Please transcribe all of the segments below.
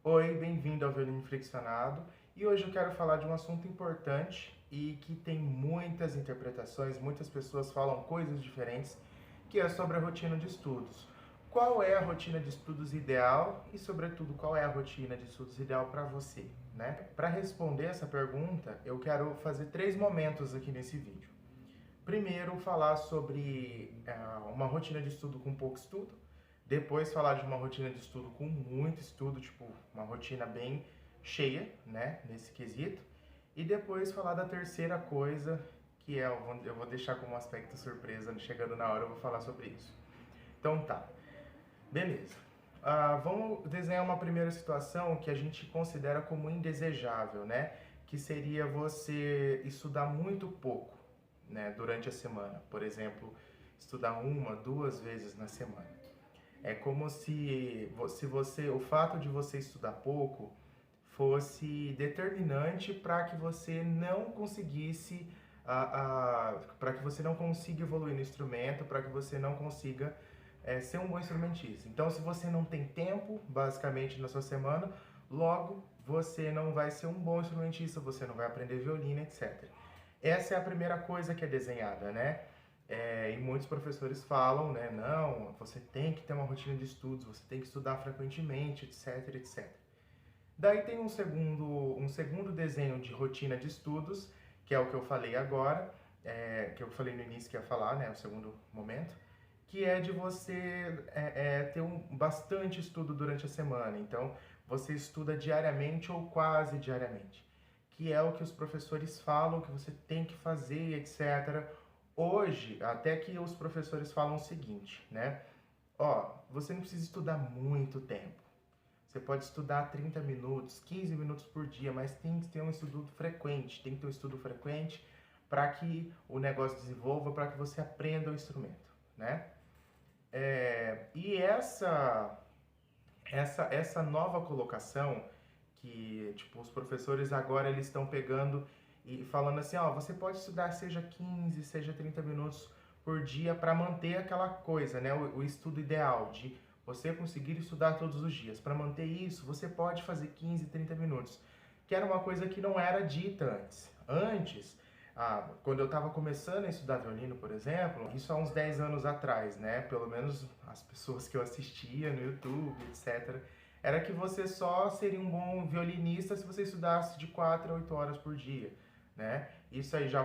Oi, bem-vindo ao Violino Friccionado. E hoje eu quero falar de um assunto importante e que tem muitas interpretações, muitas pessoas falam coisas diferentes, que é sobre a rotina de estudos. Qual é a rotina de estudos ideal e, sobretudo, qual é a rotina de estudos ideal para você, né? Para responder essa pergunta, eu quero fazer três momentos aqui nesse vídeo. Primeiro, falar sobre uma rotina de estudo com pouco estudo. Depois, falar de uma rotina de estudo com muito estudo, tipo, uma rotina bem cheia, né, nesse quesito. E depois, falar da terceira coisa, que é, eu vou deixar como um aspecto surpresa, chegando na hora eu vou falar sobre isso. Então tá, beleza. Vamos desenhar uma primeira situação que a gente considera como indesejável, né? Que seria você estudar muito pouco, né, durante a semana. Por exemplo, estudar uma, duas vezes na semana. É como se você, o fato de você estudar pouco fosse determinante para que você não conseguisse, para que você não consiga evoluir no instrumento, para que você não consiga ser um bom instrumentista. Então, se você não tem tempo, basicamente, na sua semana, logo você não vai ser um bom instrumentista, você não vai aprender violino, etc. Essa é a primeira coisa que é desenhada, né? E muitos professores falam, né? Não, você tem que ter uma rotina de estudos, você tem que estudar frequentemente, etc, etc. Daí tem um segundo desenho de rotina de estudos, que é o que eu falei agora, que eu falei no início que ia falar, né? O segundo momento, que é de você ter bastante estudo durante a semana. Então, você estuda diariamente ou quase diariamente, que é o que os professores falam que você tem que fazer, etc. Hoje, até que os professores falam o seguinte, né? Ó, você não precisa estudar muito tempo. Você pode estudar 30 minutos, 15 minutos por dia, mas tem que ter um estudo frequente. Tem que ter um estudo frequente para que o negócio desenvolva, para que você aprenda o instrumento, né? E essa nova colocação que tipo os professores agora eles estão pegando e falando assim, ó, você pode estudar seja 15, seja 30 minutos por dia para manter aquela coisa, né, o estudo ideal de você conseguir estudar todos os dias. Para manter isso, você pode fazer 15, 30 minutos, que era uma coisa que não era dita antes. Antes, quando eu estava começando a estudar violino, por exemplo, isso há uns 10 anos atrás, né? Pelo menos as pessoas que eu assistia no YouTube, etc., era que você só seria um bom violinista se você estudasse de 4 a 8 horas por dia, né? Isso aí já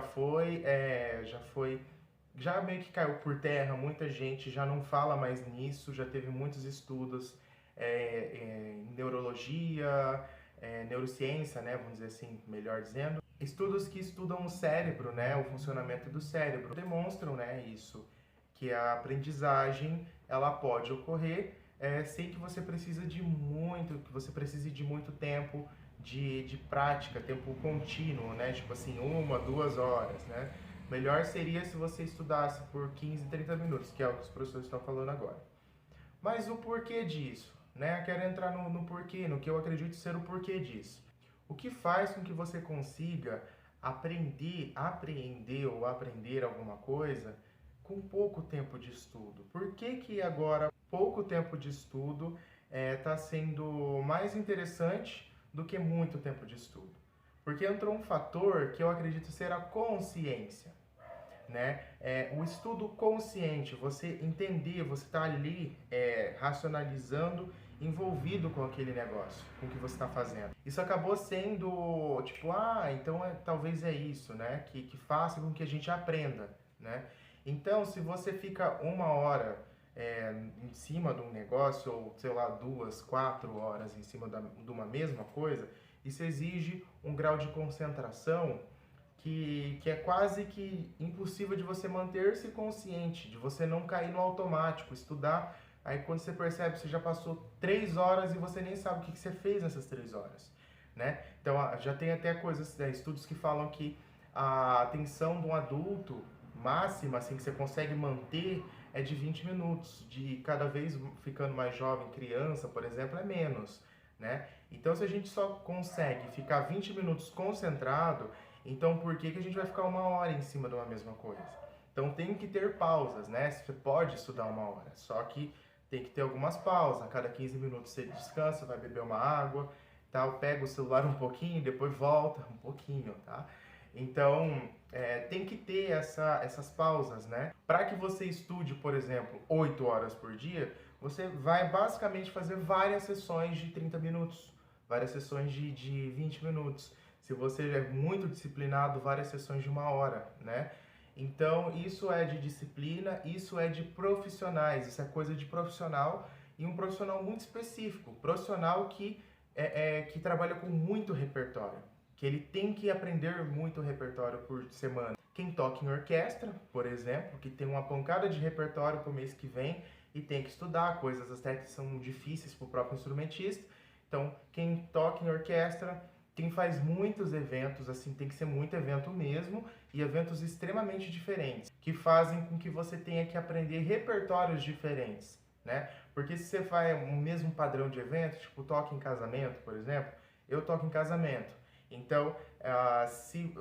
meio que caiu por terra, muita gente já não fala mais nisso, já teve muitos estudos em neurologia, neurociência, né, vamos dizer assim, melhor dizendo, estudos que estudam o cérebro, né, o funcionamento do cérebro, demonstram, né, isso, que a aprendizagem ela pode ocorrer sem que você que você precise de muito tempo de prática, tempo contínuo, né, tipo assim, 1, 2 horas, né. Melhor seria se você estudasse por 15, 30 minutos, que é o que os professores estão falando agora. Mas o porquê disso? Né? Quero entrar no porquê, no que eu acredito ser o porquê disso. O que faz com que você consiga apreender ou aprender alguma coisa com pouco tempo de estudo? Por que que agora pouco tempo de estudo está sendo mais interessante do que muito tempo de estudo? Porque entrou um fator que eu acredito ser a consciência, né? O estudo consciente, você entender, você está ali racionalizando, envolvido com aquele negócio, com o que você está fazendo. Isso acabou sendo tipo, então talvez é isso, né? Que faça com que a gente aprenda, né? Então, se você fica 1 hora em cima de um negócio, ou sei lá, 2, 4 horas em cima de uma mesma coisa, isso exige um grau de concentração que é quase que impossível de você manter-se consciente, de você não cair no automático, estudar. Aí quando você percebe, você já passou 3 horas e você nem sabe o que você fez nessas 3 horas, né? Então já tem até coisas, estudos que falam que a atenção de um adulto máxima, assim, que você consegue manter é de 20 minutos, de cada vez ficando mais jovem, criança, por exemplo, é menos, né? Então se a gente só consegue ficar 20 minutos concentrado, então, por que que a gente vai ficar 1 hora em cima de uma mesma coisa? Então, tem que ter pausas, né? Você pode estudar 1 hora, só que tem que ter algumas pausas. A cada 15 minutos você descansa, vai beber uma água, tal, pega o celular um pouquinho, depois volta um pouquinho, tá? Então, tem que ter essas pausas, né? Para que você estude, por exemplo, 8 horas por dia, você vai basicamente fazer várias sessões de 30 minutos, várias sessões de 20 minutos. Se você é muito disciplinado, várias sessões de 1 hora, né? Então, isso é de disciplina, isso é de profissionais, isso é coisa de profissional e um profissional muito específico, profissional que trabalha com muito repertório, que ele tem que aprender muito repertório por semana. Quem toca em orquestra, por exemplo, que tem uma pancada de repertório para o mês que vem e tem que estudar coisas até que são difíceis para o próprio instrumentista. Então, quem toca em orquestra, quem faz muitos eventos, assim, tem que ser muito evento mesmo, e eventos extremamente diferentes, que fazem com que você tenha que aprender repertórios diferentes, né? Porque se você faz o mesmo padrão de evento, tipo toca em casamento, por exemplo, eu toco em casamento. Então, se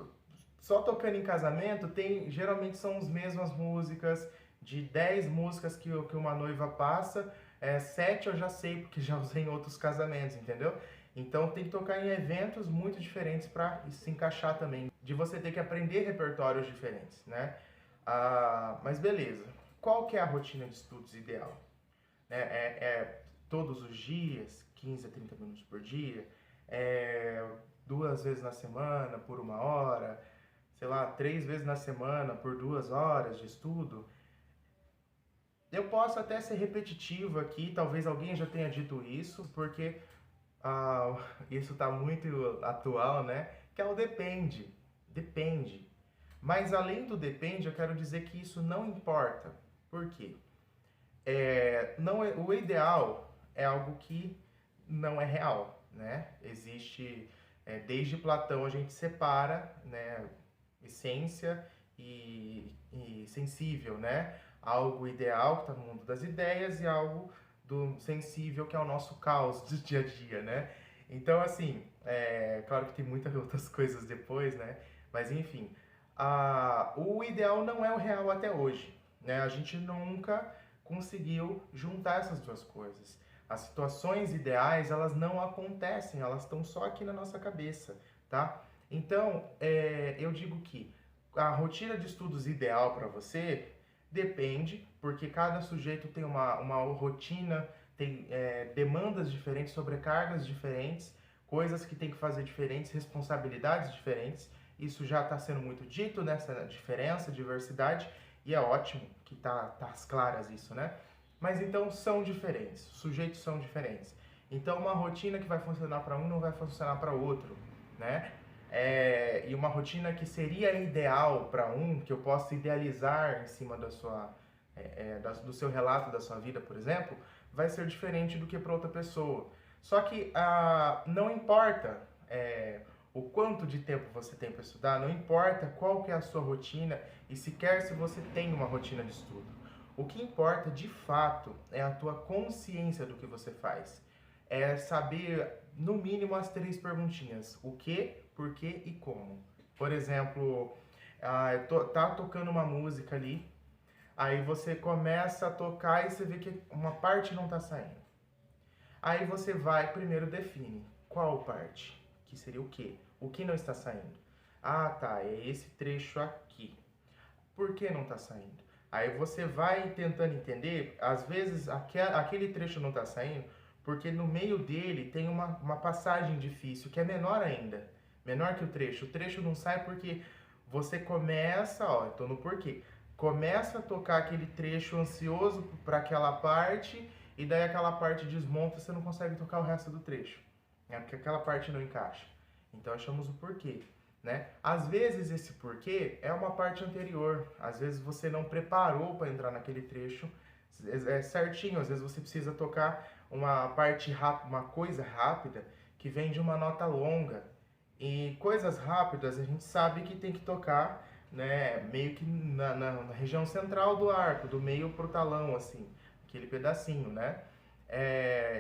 só tocando em casamento, geralmente são as mesmas músicas, de 10 músicas que uma noiva passa, 7 eu já sei, porque já usei em outros casamentos, entendeu? Então tem que tocar em eventos muito diferentes para se encaixar também, de você ter que aprender repertórios diferentes, né? Mas beleza, qual que é a rotina de estudos ideal? Todos os dias, 15 a 30 minutos por dia, 2 vezes na semana por 1 hora, sei lá, 3 vezes na semana por 2 horas de estudo. Eu posso até ser repetitivo aqui, talvez alguém já tenha dito isso, porque isso está muito atual, né? Que é o depende. Depende. Mas além do depende, eu quero dizer que isso não importa. Por quê? O ideal é algo que não é real, né? Existe, desde Platão a gente separa, né, essência e sensível, né? Algo ideal que está no mundo das ideias e algo do sensível que é o nosso caos do dia a dia, né? Então, assim, claro que tem muitas outras coisas depois, né? Mas enfim, o ideal não é o real até hoje, né? A gente nunca conseguiu juntar essas duas coisas. As situações ideais, elas não acontecem, elas estão só aqui na nossa cabeça, tá? Então, eu digo que a rotina de estudos ideal para você depende, porque cada sujeito tem uma rotina, tem demandas diferentes, sobrecargas diferentes, coisas que tem que fazer diferentes, responsabilidades diferentes. Isso já está sendo muito dito nessa diferença, diversidade, e é ótimo que tá às claras isso, né? Mas então são diferentes, os sujeitos são diferentes. Então uma rotina que vai funcionar para um não vai funcionar para outro, né? E uma rotina que seria ideal para um, que eu posso idealizar em cima do seu relato da sua vida, por exemplo, vai ser diferente do que para outra pessoa. Só que não importa o quanto de tempo você tem para estudar, não importa qual que é a sua rotina e sequer se você tem uma rotina de estudo. O que importa de fato é a tua consciência do que você faz. É saber, no mínimo, as 3 perguntinhas: o que, por que e como. Por exemplo, tá tocando uma música ali, aí você começa a tocar e você vê que uma parte não tá saindo. Aí você vai, primeiro define qual parte, que seria o quê? O que não está saindo? Tá, é esse trecho aqui. Por que não está saindo? Aí você vai tentando entender, às vezes aquele trecho não está saindo porque no meio dele tem uma passagem difícil, que é menor ainda, menor que o trecho. O trecho não sai porque você começa, eu tô no porquê, começa a tocar aquele trecho ansioso para aquela parte, e daí aquela parte desmonta e você não consegue tocar o resto do trecho, porque aquela parte não encaixa. Então achamos o porquê, né? Às vezes esse porquê é uma parte anterior, às vezes você não preparou para entrar naquele trecho certinho, às vezes você precisa tocar uma parte rápida, uma coisa rápida que vem de uma nota longa. E coisas rápidas a gente sabe que tem que tocar, né, meio que na região central do arco, do meio pro talão, assim, aquele pedacinho, né?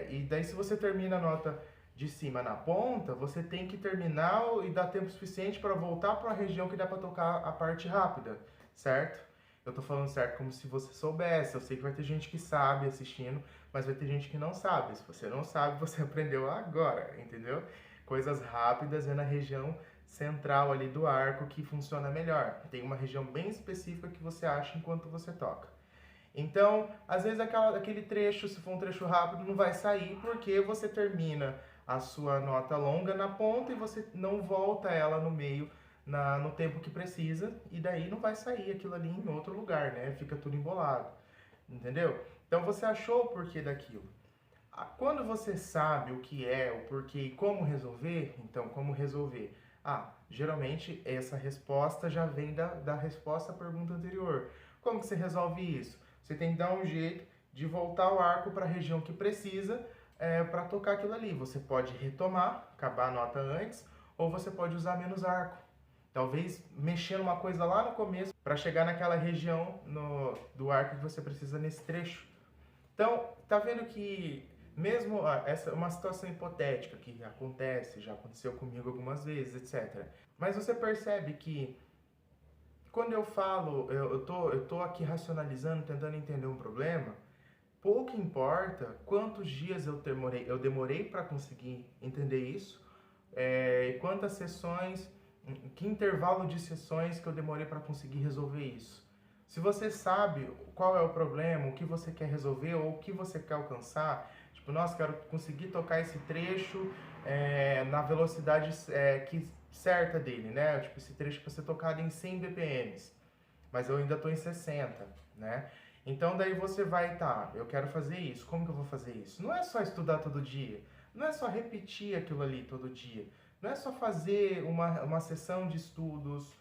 E daí se você termina a nota de cima na ponta, você tem que terminar e dar tempo suficiente para voltar para a região que dá para tocar a parte rápida, certo? Eu tô falando certo como se você soubesse. Eu sei que vai ter gente que sabe assistindo, mas vai ter gente que não sabe. Se você não sabe, você aprendeu agora, entendeu? Coisas rápidas é na região central ali do arco que funciona melhor. Tem uma região bem específica que você acha enquanto você toca. Então, às vezes aquele trecho, se for um trecho rápido, não vai sair porque você termina a sua nota longa na ponta e você não volta ela no meio no tempo que precisa, e daí não vai sair aquilo ali em outro lugar, né? Fica tudo embolado, entendeu? Então você achou o porquê daquilo. Quando você sabe o que é, o porquê e como resolver, então como resolver? Geralmente essa resposta já vem da resposta à pergunta anterior. Como que você resolve isso? Você tem que dar um jeito de voltar o arco para a região que precisa para tocar aquilo ali. Você pode retomar, acabar a nota antes, ou você pode usar menos arco. Talvez mexer numa coisa lá no começo para chegar naquela região do arco que você precisa nesse trecho. Então, tá vendo que mesmo essa é uma situação hipotética que acontece, já aconteceu comigo algumas vezes, etc. Mas você percebe que quando eu falo, eu tô aqui racionalizando, tentando entender um problema, pouco importa quantos dias eu demorei para conseguir entender isso, quantas sessões, que intervalo de sessões que eu demorei para conseguir resolver isso. Se você sabe qual é o problema, o que você quer resolver ou o que você quer alcançar, tipo, nossa, quero conseguir tocar esse trecho na velocidade certa dele, né? Tipo, esse trecho para ser tocado em 100 BPMs, mas eu ainda estou em 60, né? Então daí você vai, eu quero fazer isso, como que eu vou fazer isso? Não é só estudar todo dia, não é só repetir aquilo ali todo dia, não é só fazer uma sessão de estudos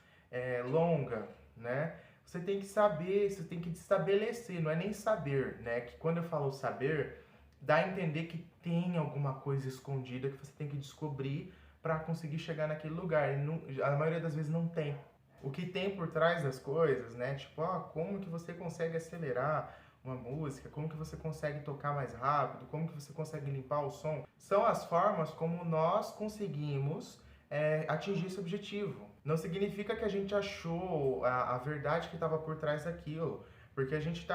longa, né? Você tem que saber, você tem que estabelecer, não é nem saber, né? Que quando eu falo saber, dá a entender que tem alguma coisa escondida que você tem que descobrir para conseguir chegar naquele lugar. E não, a maioria das vezes não tem. O que tem por trás das coisas, né? Tipo, como que você consegue acelerar uma música, como que você consegue tocar mais rápido, como que você consegue limpar o som. São as formas como nós conseguimos atingir esse objetivo. Não significa que a gente achou a verdade que estava por trás daquilo, porque a gente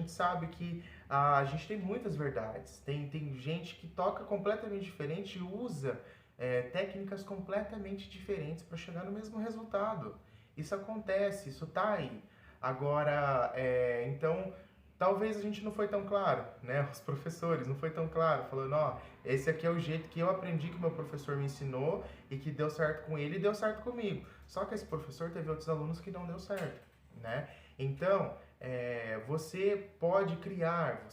sabe que a gente tem muitas verdades. Tem gente que toca completamente diferente e usa técnicas completamente diferentes para chegar no mesmo resultado. Isso acontece, isso tá aí. Agora, então, talvez a gente não foi tão claro, né? Os professores não foi tão claro, falando, esse aqui é o jeito que eu aprendi, que o meu professor me ensinou e que deu certo com ele e deu certo comigo. Só que esse professor teve outros alunos que não deu certo, né? Então, você pode criar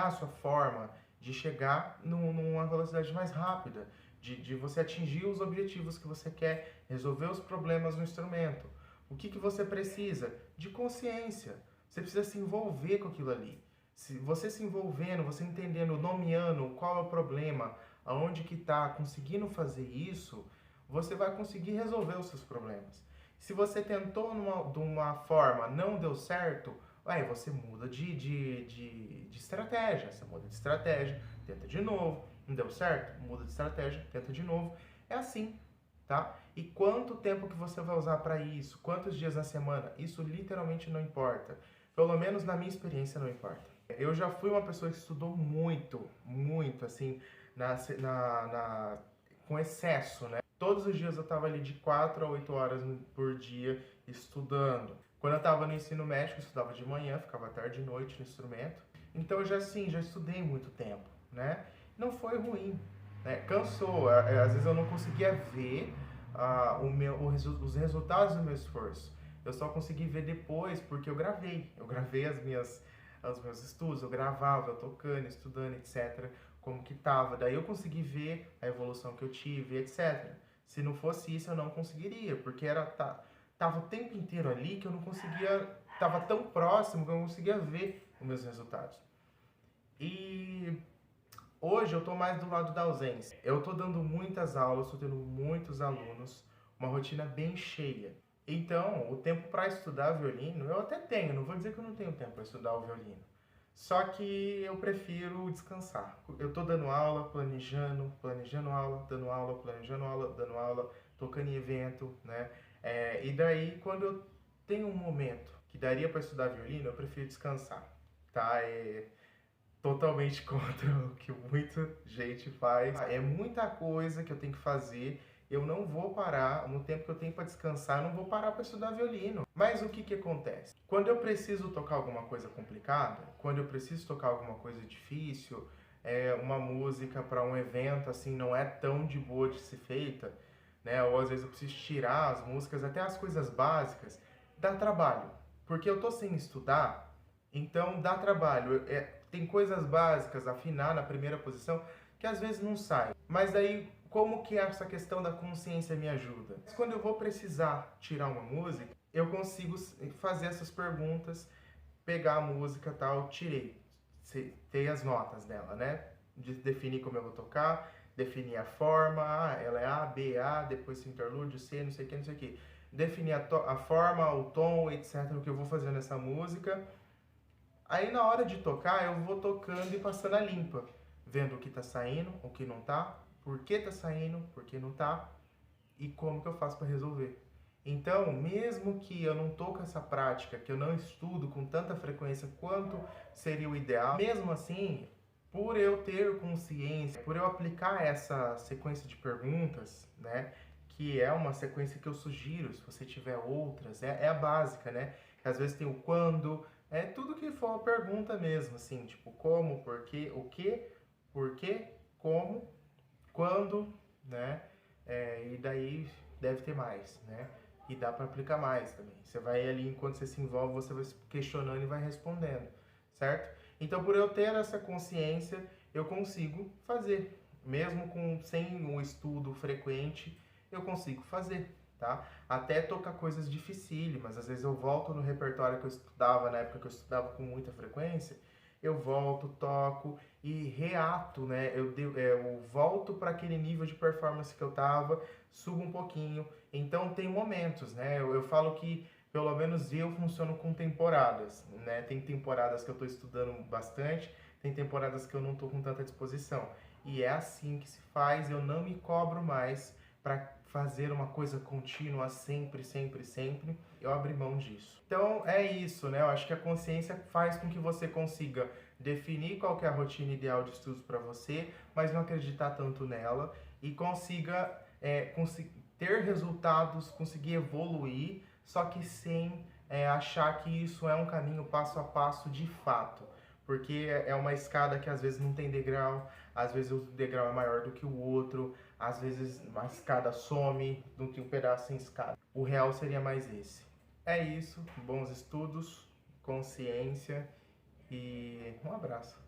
a sua forma de chegar numa velocidade mais rápida, de você atingir os objetivos que você quer, resolver os problemas no instrumento. O que você precisa? De consciência. Você precisa se envolver com aquilo ali. Se você se envolvendo, você entendendo, nomeando qual é o problema, aonde que está, conseguindo fazer isso, você vai conseguir resolver os seus problemas. Se você tentou de uma forma, não deu certo, aí você muda de estratégia. Você muda de estratégia, tenta de novo, não deu certo, muda de estratégia, tenta de novo. É assim, tá? E quanto tempo que você vai usar para isso? Quantos dias na semana? Isso literalmente não importa. Pelo menos na minha experiência não importa. Eu já fui uma pessoa que estudou muito, muito, assim, com excesso, né? Todos os dias eu estava ali de 4 a 8 horas por dia estudando. Quando eu estava no ensino médio, eu estudava de manhã, ficava tarde e noite no instrumento. Então eu já estudei muito tempo, né? Não foi ruim, né? Cansou, às vezes eu não conseguia ver os resultados do meu esforço. Eu só consegui ver depois porque eu gravei. Eu gravei os meus estudos, eu gravava, eu tocando, estudando, etc. Como que tava. Daí eu consegui ver a evolução que eu tive, etc. Se não fosse isso, eu não conseguiria, porque tava o tempo inteiro ali que eu não conseguia, tava tão próximo que eu não conseguia ver os meus resultados. E hoje eu tô mais do lado da ausência. Eu tô dando muitas aulas, tô tendo muitos alunos, uma rotina bem cheia. Então, o tempo para estudar violino, eu até tenho, não vou dizer que eu não tenho tempo para estudar o violino. Só que eu prefiro descansar. Eu tô dando aula, planejando aula, dando aula, planejando aula, dando aula, tocando em evento, né? E daí, quando eu tenho um momento que daria para estudar violino, eu prefiro descansar, tá? É totalmente contra o que muita gente faz. É muita coisa que eu tenho que fazer. Eu não vou parar, no tempo que eu tenho para descansar, eu não vou parar para estudar violino. Mas o que que acontece? Quando eu preciso tocar alguma coisa complicada, quando eu preciso tocar alguma coisa difícil, uma música para um evento assim não é tão de boa de ser feita, né? Ou às vezes eu preciso tirar as músicas, até as coisas básicas, dá trabalho. Porque eu tô sem estudar, então dá trabalho. Tem coisas básicas, afinar na primeira posição, que às vezes não sai. Mas daí, como que essa questão da consciência me ajuda? Quando eu vou precisar tirar uma música, eu consigo fazer essas perguntas, pegar a música tal, tirei. Ter as notas dela, né? Definir como eu vou tocar, definir a forma, ela é A, B, A, depois interlúdio, C, não sei o que, não sei o que. Definir a forma, o tom, etc, o que eu vou fazer nessa música. Aí na hora de tocar, eu vou tocando e passando a limpa, vendo o que tá saindo, o que não tá, por que tá saindo, por que não tá e como que eu faço para resolver. Então, mesmo que eu não tô com essa prática, que eu não estudo com tanta frequência quanto seria o ideal, mesmo assim, por eu ter consciência, por eu aplicar essa sequência de perguntas, né, que é uma sequência que eu sugiro, se você tiver outras, é a básica, né, que às vezes tem o quando, é tudo que for uma pergunta mesmo, assim, tipo como, por quê, como, quando, né, e daí deve ter mais, né? E dá para aplicar mais também. Você vai ali, enquanto você se envolve, você vai questionando e vai respondendo, certo? Então, por eu ter essa consciência, eu consigo fazer. Mesmo sem um estudo frequente, eu consigo fazer, tá? Até tocar coisas dificílimas. Às vezes eu volto no repertório que eu estudava, na época que eu estudava com muita frequência, eu volto, toco e reato, né? Eu volto para aquele nível de performance que eu tava, subo um pouquinho. Então tem momentos, né? Eu falo que pelo menos eu funciono com temporadas, né? Tem temporadas que eu estou estudando bastante, tem temporadas que eu não estou com tanta disposição. E é assim que se faz, eu não me cobro mais para fazer uma coisa contínua sempre, sempre, sempre. Eu abri mão disso. Então é isso, né? Eu acho que a consciência faz com que você consiga definir qual que é a rotina ideal de estudos para você, mas não acreditar tanto nela e consiga ter resultados, conseguir evoluir, só que sem achar que isso é um caminho passo a passo de fato. Porque é uma escada que às vezes não tem degrau, às vezes o degrau é maior do que o outro, às vezes a escada some, não tem um pedaço sem escada. O real seria mais esse. É isso, bons estudos, consciência e um abraço.